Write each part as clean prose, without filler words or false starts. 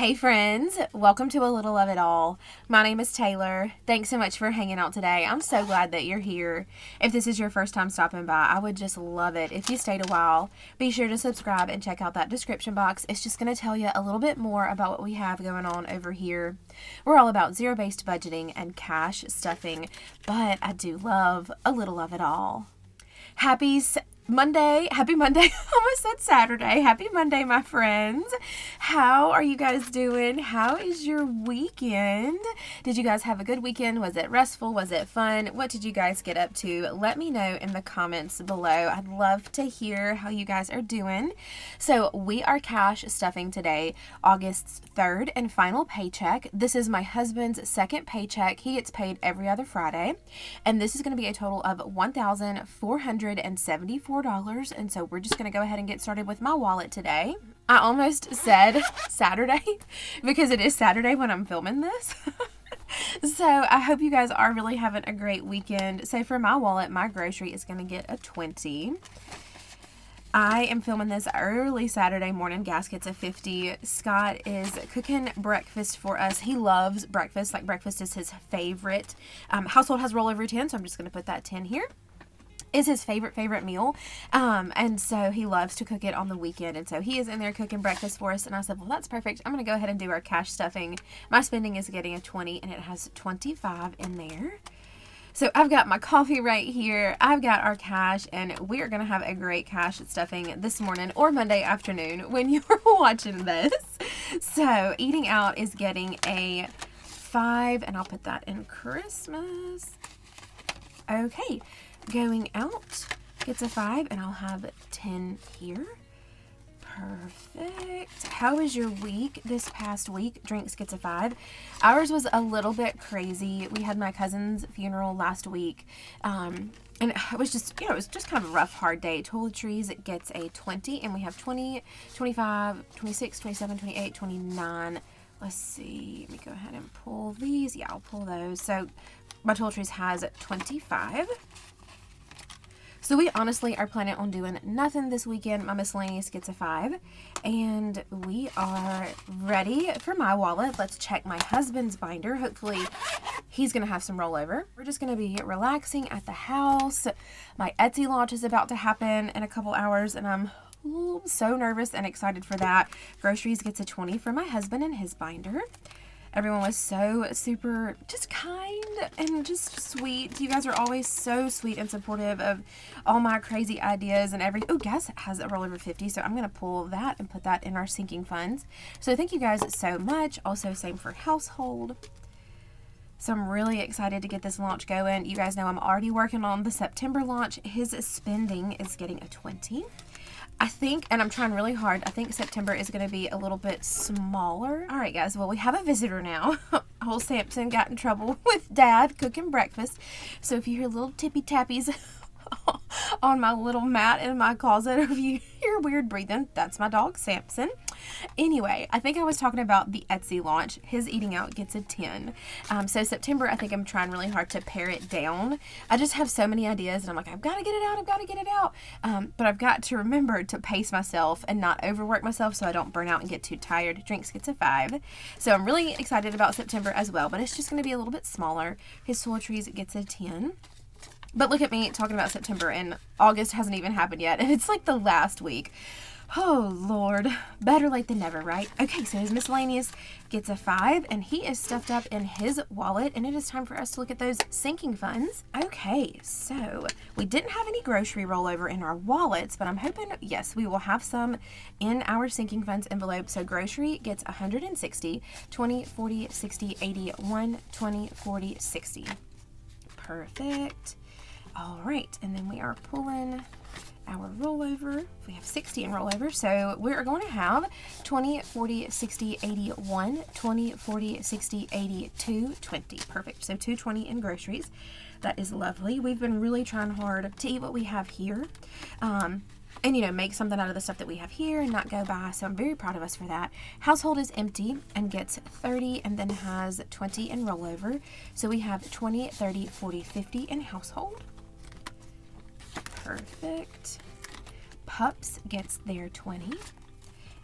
Hey friends, welcome to A Little of It All. My name is Taylor. Thanks so much for hanging out today. I'm so glad that you're here. If this is your first time stopping by, I would just love it if you stayed a while. Be sure to subscribe and check out that description box. It's just going to tell you a little bit more about what we have going on over here. We're all about zero-based budgeting and cash stuffing, but I do love a little of it all. Happy Monday. I almost said Saturday. Happy Monday, my friends. How are you guys doing? How is your weekend? Did you guys have a good weekend? Was it restful? Was it fun? What did you guys get up to? Let me know in the comments below. I'd love to hear how you guys are doing. So we are cash stuffing today, August 3rd and final paycheck. This is my husband's second paycheck. He gets paid every other Friday. And this is going to be a total of $1,474. And so we're just going to go ahead and get started with my wallet today. I almost said Saturday because it is Saturday when I'm filming this. So I hope you guys are really having a great weekend. So for my wallet, my grocery is going to get a 20. I am filming this early Saturday morning. Gas gets a 50. Scott is cooking breakfast for us. He loves breakfast. Like, breakfast is his favorite. Household has rollover 10, so I'm just going to put that 10 here. Is his favorite meal, and so he loves to cook it on the weekend, and so he is in there cooking breakfast for us. And I said, well, that's perfect. I'm gonna go ahead and do our cash stuffing. My spending is getting a 20, and it has 25 in there. So I've got my coffee right here. I've got our cash, and we are gonna have a great cash stuffing this morning or Monday afternoon when you're watching this. So eating out is getting a 5, and I'll put that in Christmas. Okay. Going out gets a 5, and I'll have 10 here. Perfect. How was your week this past week? Drinks gets a 5. Ours was a little bit crazy. We had my cousin's funeral last week, and it was just, it was just kind of a rough, hard day. Toiletries gets a 20, and we have 20, 25, 26, 27, 28, 29. Let's see. Let me go ahead and pull these. Yeah, I'll pull those. So my toiletries has 25. So we honestly are planning on doing nothing this weekend. My miscellaneous gets a 5. And we are ready for my wallet. Let's check my husband's binder. Hopefully he's going to have some rollover. We're just going to be relaxing at the house. My Etsy launch is about to happen in a couple hours, and I'm so nervous and excited for that. Groceries gets a 20 for my husband and his binder. Everyone was so super just kind and just sweet. You guys are always so sweet and supportive of all my crazy ideas and everything. Oh, gas has a rollover 50, so I'm going to pull that and put that in our sinking funds. So thank you guys so much. Also, same for household. So I'm really excited to get this launch going. You guys know I'm already working on the September launch. His spending is getting a 20. I think, and I'm trying really hard, I think September is going to be a little bit smaller. All right, guys, well, we have a visitor now. Old Samson got in trouble with Dad cooking breakfast. So if you hear little tippy-tappies on my little mat in my closet, or if you hear weird breathing, that's my dog, Samson. Anyway, I think I was talking about the Etsy launch. His eating out gets a 10. So September, I think I'm trying really hard to pare it down. I just have so many ideas, and I'm like, I've got to get it out. But I've got to remember to pace myself and not overwork myself so I don't burn out and get too tired. Drinks gets a 5. So I'm really excited about September as well, but it's just going to be a little bit smaller. His toiletries gets a 10. But look at me talking about September, and August hasn't even happened yet, and it's like the last week. Oh, Lord. Better late than never, right? Okay, so his miscellaneous gets a 5, and he is stuffed up in his wallet, and it is time for us to look at those sinking funds. Okay, so we didn't have any grocery rollover in our wallets, but I'm hoping, yes, we will have some in our sinking funds envelope. So grocery gets 160, 20, 40, 60, 80, 1, 20, 40, 60. Perfect. All right, and then we are pulling our rollover. We have 60 in rollover, so we're going to have 20, 40, 60, 80, 1, 20, 40, 60, 80, 2, 20. Perfect. So 220 in groceries. That is lovely. We've been really trying hard to eat what we have here. And, you know, make something out of the stuff that we have here and not go by. So I'm very proud of us for that. Household is empty and gets 30 and then has 20 in rollover. So we have 20, 30, 40, 50 in household. Perfect. Pups gets their 20.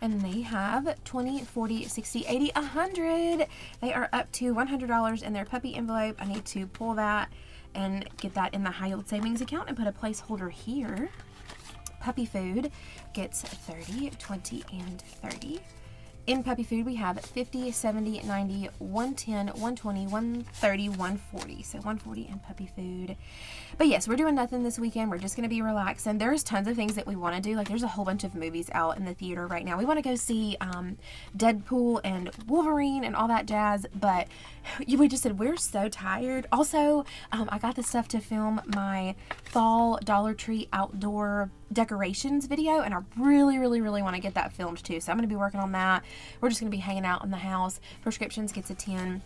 And they have 20, 40, 60, 80, 100. They are up to $100 in their puppy envelope. I need to pull that and get that in the high yield savings account and put a placeholder here. Puppy food gets 30, 20, and 30. In puppy food, we have 50, 70, 90, 110, 120, 130, 140. So 140 in puppy food. But yes, we're doing nothing this weekend. We're just going to be relaxing. There's tons of things that we want to do. Like there's a whole bunch of movies out in the theater right now. We want to go see Deadpool and Wolverine and all that jazz. But we just said we're so tired. Also, I got the stuff to film my fall Dollar Tree outdoor decorations video, and I really want to get that filmed too. So I'm going to be working on that. We're just going to be hanging out in the house. Prescriptions gets a 10.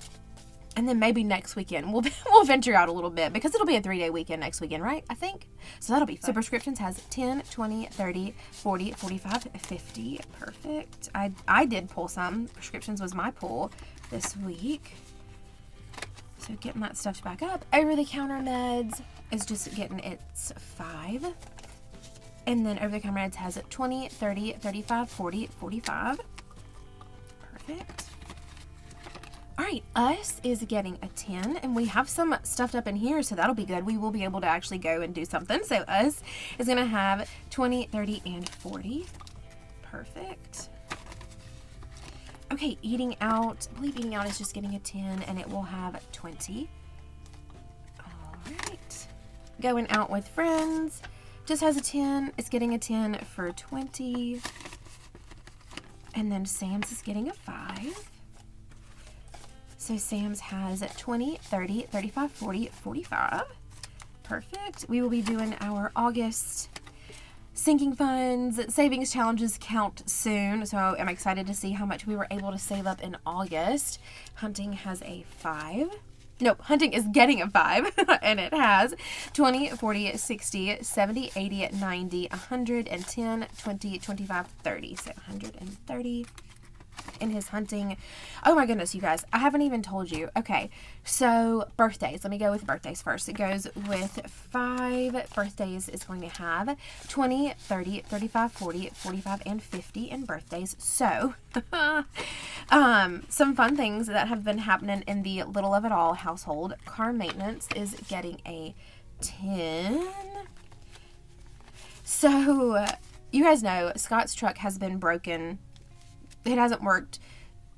And then maybe next weekend we'll venture out a little bit, because it'll be a 3-day weekend next weekend, right? I think. So that'll be fun. So prescriptions has 10, 20, 30, 40, 45, 50. Perfect. I did pull some. Prescriptions was my pull this week. So getting that stuffed back up. Over-the-counter meds is just getting its 5. And then over-the-counter meds has 20, 30, 35, 40, 45. Perfect. All right, us is getting a 10, and we have some stuffed up in here, so that'll be good. We will be able to actually go and do something. So us is going to have 20, 30, and 40. Perfect. Okay, eating out. I believe eating out is just getting a 10, and it will have 20. All right. Going out with friends just has a 10. It's getting a 10 for 20. And then Sam's is getting a 5. So Sam's has 20, 30, 35, 40, 45. Perfect. We will be doing our August sinking funds, savings challenges count soon. So I'm excited to see how much we were able to save up in August. Hunting has a 5. Nope, hunting is getting a 5. And it has 20, 40, 60, 70, 80, 90, 110, 20, 25, 30. So 130. In his hunting. Oh my goodness, you guys, I haven't even told you. Okay, so birthdays. Let me go with birthdays first. It goes with 5 birthdays. Is going to have 20, 30, 35, 40, 45, and 50 in birthdays. So some fun things that have been happening in the Little of It All household. Car maintenance is getting a 10. So you guys know Scott's truck has been broken. It hasn't worked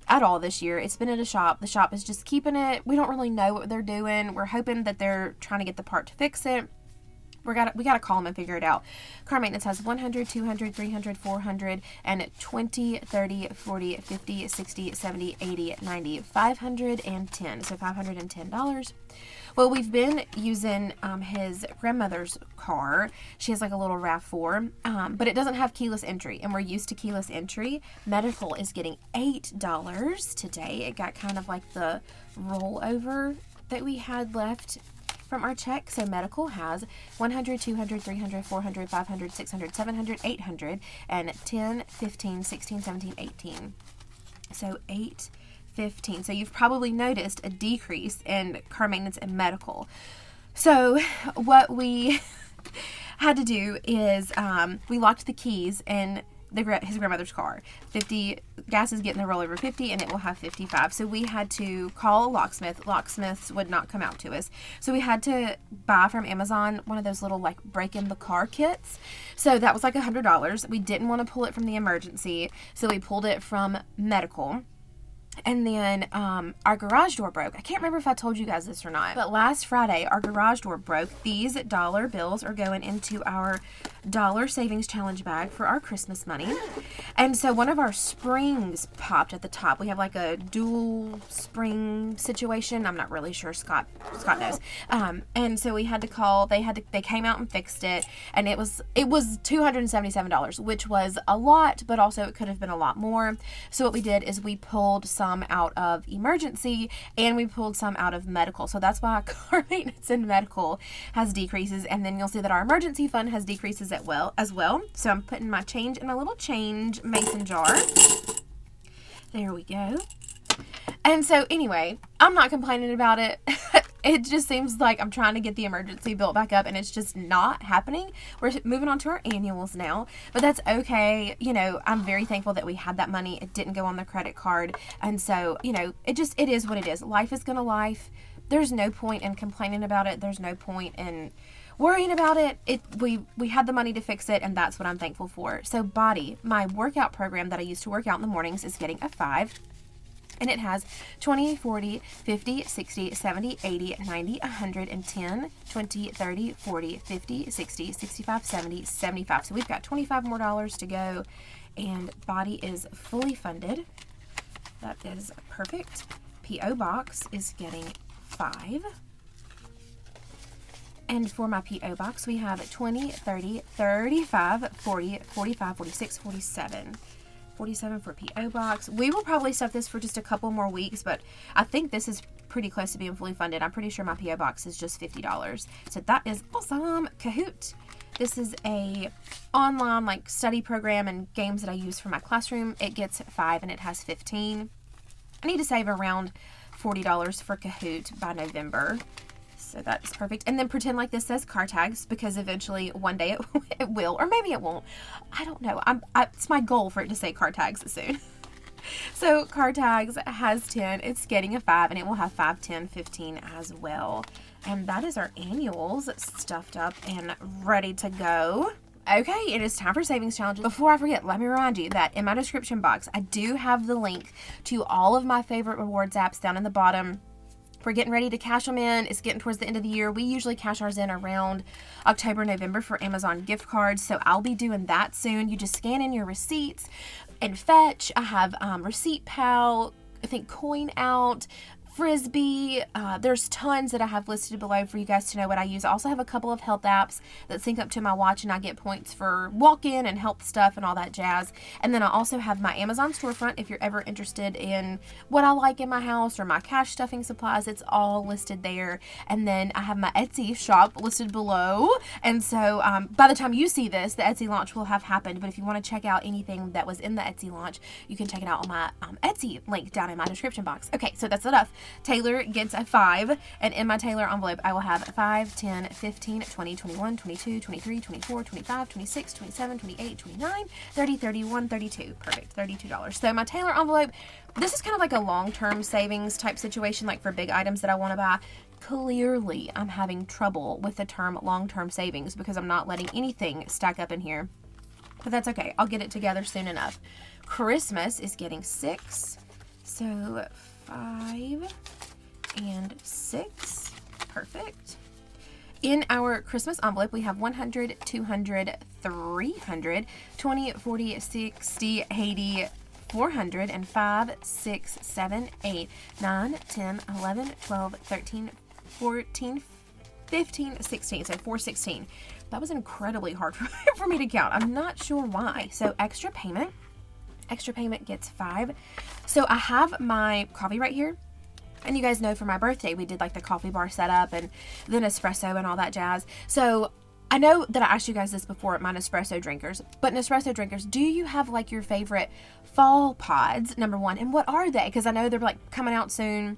at all this year. It's been at a shop. The shop is just keeping it. We don't really know what they're doing. We're hoping that they're trying to get the part to fix it. We got to call them and figure it out. Car maintenance has 100, 200, 300, 400, and 20, 30, 40, 50, 60, 70, 80, 90, 510. So $510. Well, we've been using his grandmother's car. She has like a little RAV4, but it doesn't have keyless entry, and we're used to keyless entry. Medical is getting $8 today. It got kind of like the rollover that we had left from our check. So medical has 100, 200, 300, 400, 500, 600, 700, 800, and 10, 15, 16, 17, 18. So 815. So you've probably noticed a decrease in car maintenance and medical. So what we had to do is we locked the keys in his grandmother's car. 50 gas is getting the rollover 50, and it will have 55. So we had to call a locksmith. Locksmiths would not come out to us. So we had to buy from Amazon one of those little like break in the car kits. So that was like $100. We didn't want to pull it from the emergency, so we pulled it from medical. And then our garage door broke. I can't remember if I told you guys this or not, but last Friday our garage door broke. These dollar bills are going into our dollar savings challenge bag for our Christmas money. And so one of our springs popped at the top. We have like a dual spring situation. I'm not really sure. Scott knows. And so we had to call. They came out and fixed it, and it was $277, which was a lot, but also it could have been a lot more. So what we did is we pulled some out of emergency, and we pulled some out of medical. So that's why car maintenance and medical has decreases, and then you'll see that our emergency fund has decreases as well. So I'm putting my change in my little change mason jar. There we go. And so anyway, I'm not complaining about it. it just seems like I'm trying to get the emergency built back up and it's just not happening. We're moving on to our annuals now, but that's okay. You know, I'm very thankful that we had that money. It didn't go on the credit card. And so, you know, it is what it is. Life is going to life. There's no point in complaining about it. There's no point in worrying about it. We had the money to fix it, and that's what I'm thankful for. So body, my workout program that I used to work out in the mornings is getting a 5. And it has 20, 40, 50, 60, 70, 80, 90, 110, 20, 30, 40, 50, 60, 65, 70, 75. So we've got $25 more to go, and body is fully funded. That is perfect. P.O. Box is getting 5. And for my P.O. Box, we have 20, 30, 35, 40, 45, 46, 47. 47 for P.O. Box. We will probably stuff this for just a couple more weeks, but I think this is pretty close to being fully funded. I'm pretty sure my P.O. Box is just $50. So that is awesome. Kahoot. This is a online like study program and games that I use for my classroom. It gets 5 and it has 15. I need to save around $40 for Kahoot by November. So that is perfect. And then pretend like this says car tags, because eventually one day it will, or maybe it won't. I don't know. It's my goal for it to say car tags soon. So car tags has 10. It's getting a 5, and it will have 5, 10, 15 as well. And that is our annuals stuffed up and ready to go. Okay, it is time for savings challenges. Before I forget, let me remind you that in my description box, I do have the link to all of my favorite rewards apps down in the bottom. We're getting ready to cash them in. It's getting towards the end of the year. We usually cash ours in around October, November for Amazon gift cards. So I'll be doing that soon. You just scan in your receipts and Fetch. I have Receipt Pal, I think Coin Out, Frisbee. There's tons that I have listed below for you guys to know what I use. I also have a couple of health apps that sync up to my watch, and I get points for walk-in and health stuff and all that jazz. And then I also have my Amazon storefront if you're ever interested in what I like in my house or my cash stuffing supplies. It's all listed there. And then I have my Etsy shop listed below. And so by the time you see this, the Etsy launch will have happened. But if you want to check out anything that was in the Etsy launch, you can check it out on my Etsy link down in my description box. Okay, so that's enough. Taylor gets a 5, and in my Taylor envelope, I will have 5, 10, 15, 20, 21, 22, 23, 24, 25, 26, 27, 28, 29, 30, 31, 32. Perfect, $32. So my Taylor envelope, this is kind of like a long-term savings type situation, like for big items that I want to buy. Clearly, I'm having trouble with the term long-term savings because I'm not letting anything stack up in here. But that's okay. I'll get it together soon enough. Christmas is getting 6. So 5 and 6. Perfect. In our Christmas envelope, we have 100, 200, 300, 20, 40, 60, 80, 400, and 5, 6, 7, 8, 9, 10, 11, 12, 13, 14, 15, 16. So 416. That was incredibly hard for me to count. I'm not sure why. So extra payment. Extra payment gets 5. So I have my coffee right here. And you guys know for my birthday, we did like the coffee bar setup and the Nespresso and all that jazz. So I know that I asked you guys this before, my Nespresso drinkers. But Nespresso drinkers, do you have like your favorite fall pods, number one? And what are they? Because I know they're like coming out soon.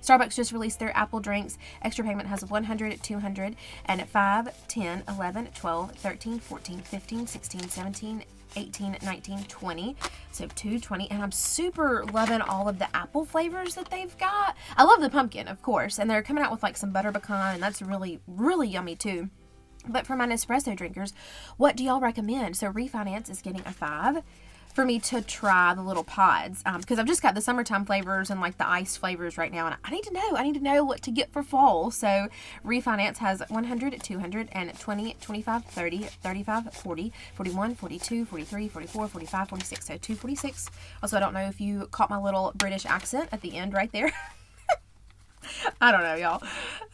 Starbucks just released their apple drinks. Extra payment has 100, 200, and 5, 10, 11, 12, 13, 14, 15, 16, 17, 18, 19, 20. So 220. And I'm super loving all of the apple flavors that they've got. I love the pumpkin, of course. And they're coming out with like some butter pecan, and that's really, really yummy too. But for my Nespresso drinkers, what do y'all recommend? So Refinance is getting a 5 for me to try the little pods, because I've just got the summertime flavors and like the iced flavors right now, and I need to know what to get for fall. So Refinance has 100, 200, and 20, 25, 30, 35, 40, 41, 42, 43, 44, 45, 46. So 246. Also, I don't know if you caught my little British accent at the end right there. I don't know, y'all.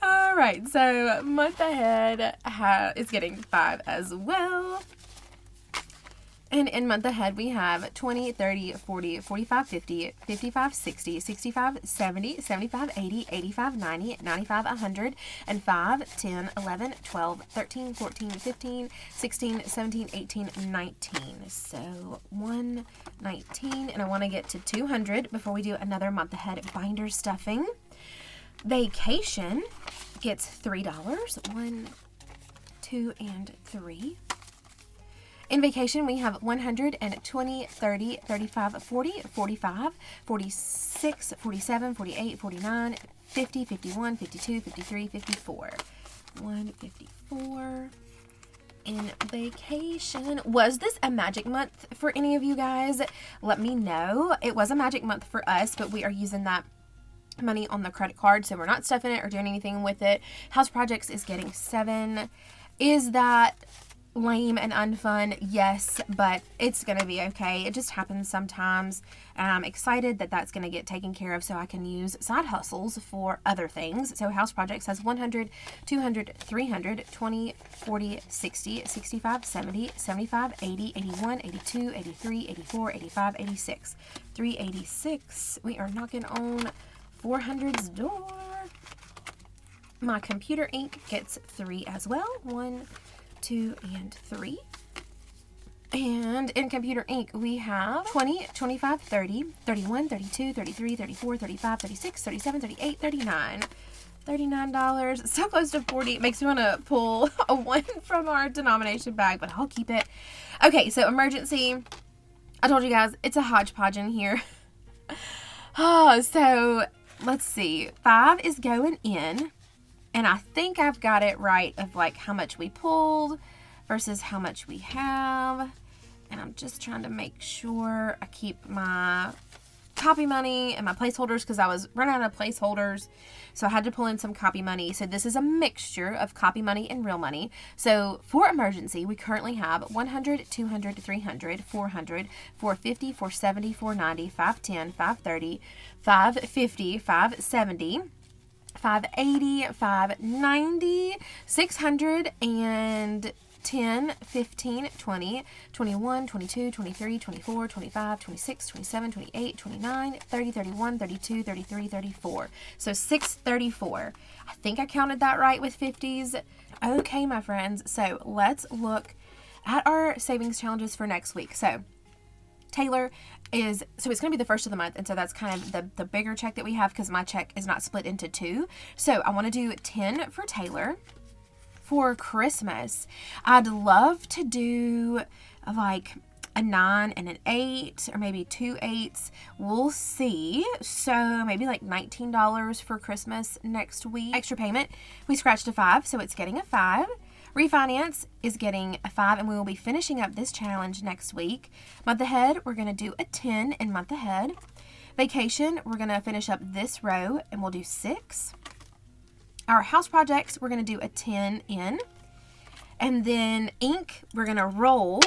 All right, so month ahead is getting 5 as well. And in month ahead, we have 20, 30, 40, 45, 50, 55, 60, 65, 70, 75, 80, 85, 90, 95, 100, and 5, 10, 11, 12, 13, 14, 15, 16, 17, 18, 19. So 119, and I want to get to 200 before we do another month ahead binder stuffing. Vacation gets $3. 1, 2, and 3. In vacation, we have 100 and 20, 30, 35, 40, 45, 46, 47, 48, 49, 50, 51, 52, 53, 54. 154 in vacation. Was this a magic month for any of you guys? Let me know. It was a magic month for us, but we are using that money on the credit card, so we're not stuffing it or doing anything with it. House projects is getting 7. Is that lame and unfun? Yes, but it's gonna be okay. It just happens sometimes, and I'm excited that that's gonna get taken care of so I can use side hustles for other things. So house projects has 100, 200, 300, 20, 40, 60, 65, 70, 75, 80, 81, 82, 83, 84, 85, 86. 386. We are knocking on 400's door. My computer ink gets 3 as well. 1, 2, and 3. And in computer ink, we have 20, 25, 30, 31, 32, 33, 34, 35, 36, 37, 38, 39. $39. So close to 40. It makes me want to pull a 1 from our denomination bag, but I'll keep it. Okay, so emergency. I told you guys, it's a hodgepodge in here. So let's see. 5 is going in. And I think I've got it right of like how much we pulled versus how much we have. And I'm just trying to make sure I keep my copy money and my placeholders because I was running out of placeholders. So I had to pull in some copy money. So this is a mixture of copy money and real money. So for emergency, we currently have 100, 200, 300, 400, 450, 470, 490, 510, 530, 550, 570. 580, 590, 600, and 10, 15, 20, 21, 22, 23, 24, 25, 26, 27, 28, 29, 30, 31, 32, 33, 34. So 634. I think I counted that right with 50s. Okay, my friends. So let's look at our savings challenges for next week. So Taylor is, so it's going to be the first of the month, and so that's kind of the bigger check that we have because my check is not split into 2. So I want to do 10 for Taylor. For Christmas, I'd love to do like a 9 and an 8, or maybe 2 8s. We'll see. So maybe like $19 for Christmas next week. Extra payment, we scratched a 5, so it's getting a 5. Refinance is getting a 5, and we will be finishing up this challenge next week. Month ahead, we're going to do a 10 in month ahead. Vacation, we're going to finish up this row, and we'll do 6. Our house projects, we're going to do a 10 in. And then ink, we're going to roll,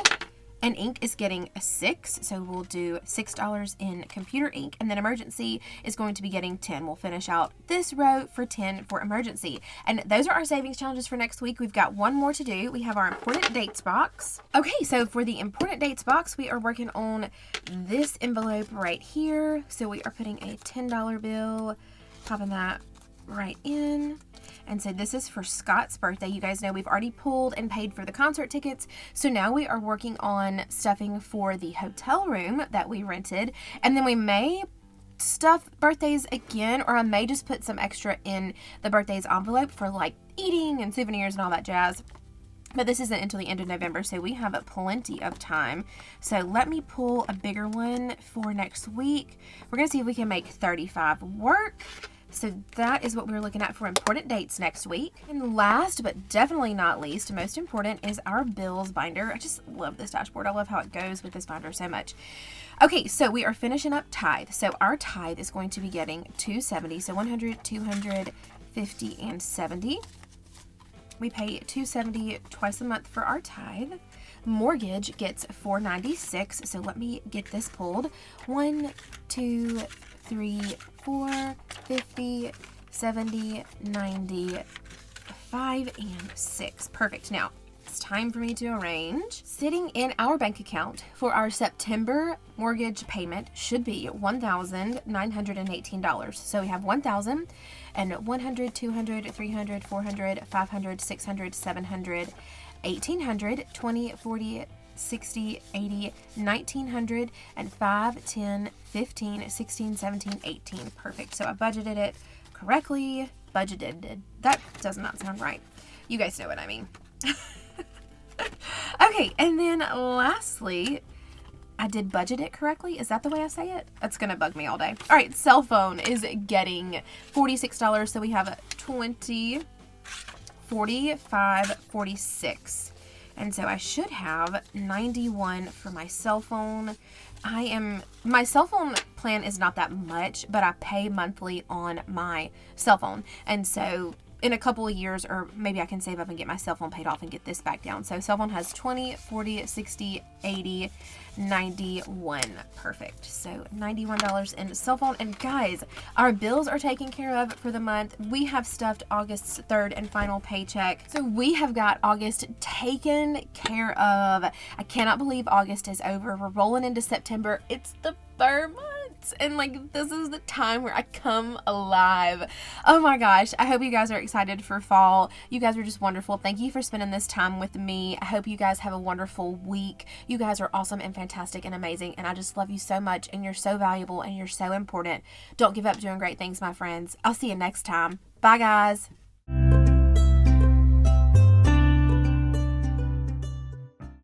and ink is getting a 6, so we'll do $6 in computer ink. And then emergency is going to be getting 10. We'll finish out this row for 10 for emergency. And those are our savings challenges for next week. We've got one more to do. We have our important dates box. Okay, so for the important dates box, we are working on this envelope right here. So we are putting a $10 bill, popping that right in. And so this is for Scott's birthday. You guys know we've already pulled and paid for the concert tickets. So now we are working on stuffing for the hotel room that we rented. And then we may stuff birthdays again, or I may just put some extra in the birthdays envelope for like eating and souvenirs and all that jazz. But this isn't until the end of November, so we have plenty of time. So let me pull a bigger one for next week. We're going to see if we can make 35 work. So that is what we're looking at for important dates next week. And last but definitely not least, most important, is our bills binder. I just love this dashboard. I love how it goes with this binder so much. Okay, so we are finishing up tithe. So our tithe is going to be getting $270. So 100, 200, 50, and 70. We pay $270 twice a month for our tithe. Mortgage gets $496. So let me get this pulled. 1, 2, 3, 4, 50, 70, 90, 5, and 6. Perfect. Now, it's time for me to arrange. Sitting in our bank account for our September mortgage payment should be $1,918. So we have 1,000 and 100, 200, 300, 400, 500, 600, 700, 1,800, 20, 40, 60, 80, 1,900, and 5, 10, 15, 16, 17, 18. Perfect. So I budgeted it correctly. Budgeted. That does not sound right. You guys know what I mean. Okay, and then lastly, I did budget it correctly. Is that the way I say it? That's going to bug me all day. All right, cell phone is getting $46. So we have 20, 45, 46. And so I should have 91 for my cell phone. My cell phone plan is not that much, but I pay monthly on my cell phone. And so in a couple of years, or maybe I can save up and get my cell phone paid off and get this back down. So cell phone has 20, 40, 60, 80, 91. Perfect. So $91 in cell phone. And guys, our bills are taken care of for the month. We have stuffed August's third and final paycheck. So we have got August taken care of. I cannot believe August is over. We're rolling into September. It's the third month. And like, this is the time where I come alive. Oh my gosh. I hope you guys are excited for fall. You guys are just wonderful. Thank you for spending this time with me. I hope you guys have a wonderful week. You guys are awesome and fantastic and amazing. And I just love you so much. And you're so valuable and you're so important. Don't give up doing great things, my friends. I'll see you next time. Bye, guys.